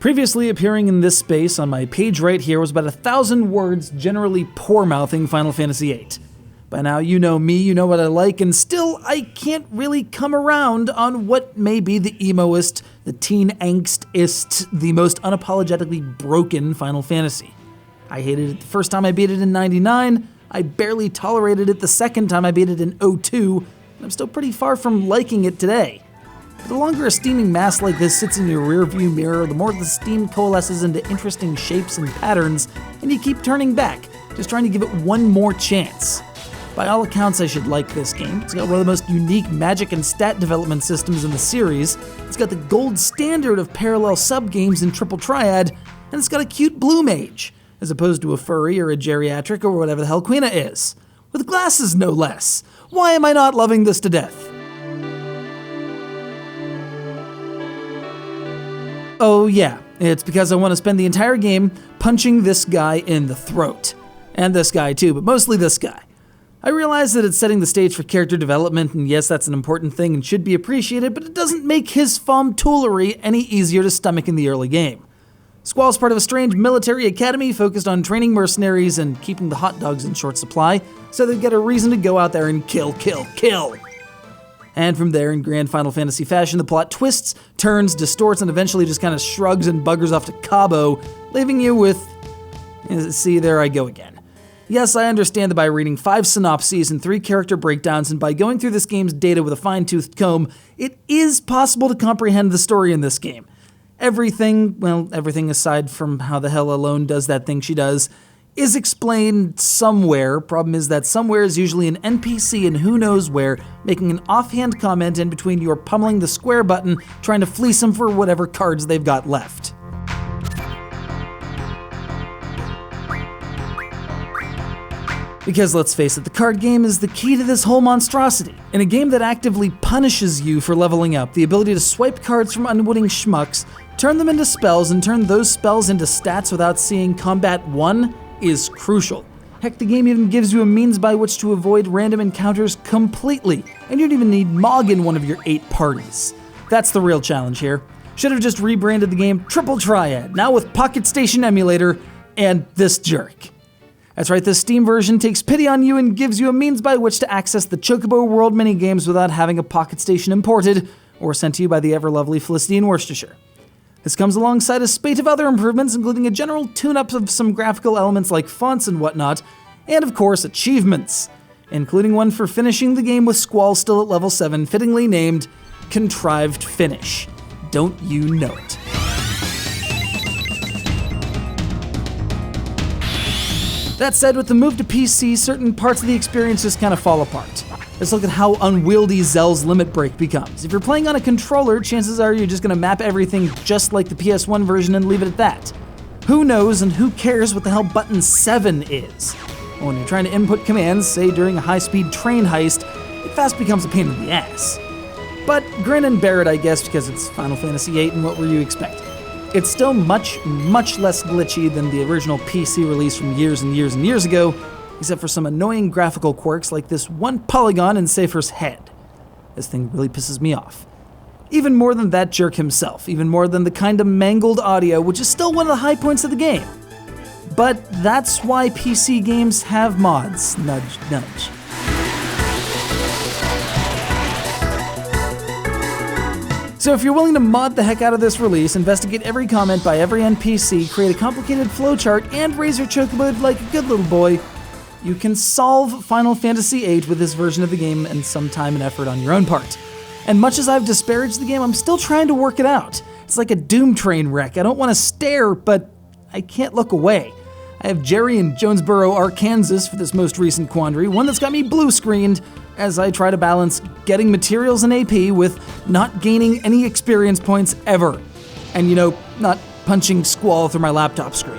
Previously appearing in this space on my page right here was about 1,000 words generally poor-mouthing Final Fantasy VIII. By now you know me, you know what I like, and still I can't really come around on what may be the emoest, the teen angstist, the most unapologetically broken Final Fantasy. I hated it the first time I beat it in '99, I barely tolerated it the second time I beat it in '02, and I'm still pretty far from liking it today. But the longer a steaming mass like this sits in your rearview mirror, the more the steam coalesces into interesting shapes and patterns, and you keep turning back, just trying to give it one more chance. By all accounts, I should like this game. It's got one of the most unique magic and stat development systems in the series, it's got the gold standard of parallel sub-games in Triple Triad, and it's got a cute blue mage, as opposed to a furry or a geriatric or whatever the hell Quina is. With glasses, no less. Why am I not loving this to death? Oh yeah, it's because I want to spend the entire game punching this guy in the throat. And this guy too, but mostly this guy. I realize that it's setting the stage for character development, and yes, that's an important thing and should be appreciated, but it doesn't make his tomfoolery any easier to stomach in the early game. Squall's part of a strange military academy focused on training mercenaries and keeping the hot dogs in short supply, so they get a reason to go out there and kill. And from there, in grand Final Fantasy fashion, the plot twists, turns, distorts, and eventually just kind of shrugs and buggers off to Cabo, leaving you with... See, there I go again. Yes, I understand that by reading 5 synopses and 3 character breakdowns, and by going through this game's data with a fine-toothed comb, it is possible to comprehend the story in this game. Everything aside from how the hell Alone does that thing she does, is explained somewhere. Problem is that somewhere is usually an NPC and who knows where, making an offhand comment in between you're pummeling the square button, trying to fleece them for whatever cards they've got left. Because let's face it, the card game is the key to this whole monstrosity. In a game that actively punishes you for leveling up, the ability to swipe cards from unwitting schmucks, turn them into spells, and turn those spells into stats without seeing combat 1 is crucial. Heck, the game even gives you a means by which to avoid random encounters completely, and you don't even need Mog in one of your 8 parties. That's the real challenge here. Should have just rebranded the game Triple Triad, now with PocketStation emulator, and this jerk. That's right, this Steam version takes pity on you and gives you a means by which to access the Chocobo World minigames without having a PocketStation imported, or sent to you by the ever-lovely Felicity in Worcestershire. This comes alongside a spate of other improvements, including a general tune-up of some graphical elements like fonts and whatnot, and of course, achievements, including one for finishing the game with Squall still at level 7, fittingly named Contrived Finish. Don't you know it? That said, with the move to PC, certain parts of the experience just kind of fall apart. Let's look at how unwieldy Zell's Limit Break becomes. If you're playing on a controller, chances are you're just going to map everything just like the PS1 version and leave it at that. Who knows and who cares what the hell button 7 is? When you're trying to input commands, say during a high-speed train heist, it fast becomes a pain in the ass. But grin and bear it, I guess, because it's Final Fantasy VIII, and what were you expecting? It's still much less glitchy than the original PC release from years and years ago, except for some annoying graphical quirks like this one polygon in Safer's head. This thing really pisses me off. Even more than that jerk himself, even more than the kind of mangled audio, which is still one of the high points of the game. But that's why PC games have mods. Nudge, nudge. So if you're willing to mod the heck out of this release, investigate every comment by every NPC, create a complicated flowchart, and raise your chocobo like a good little boy, you can solve Final Fantasy VIII with this version of the game and some time and effort on your own part. And much as I've disparaged the game, I'm still trying to work it out. It's like a Doom train wreck. I don't want to stare, but I can't look away. I have Jerry in Jonesboro, Arkansas for this most recent quandary, one that's got me blue-screened as I try to balance getting materials in AP with not gaining any experience points ever. And not punching Squall through my laptop screen.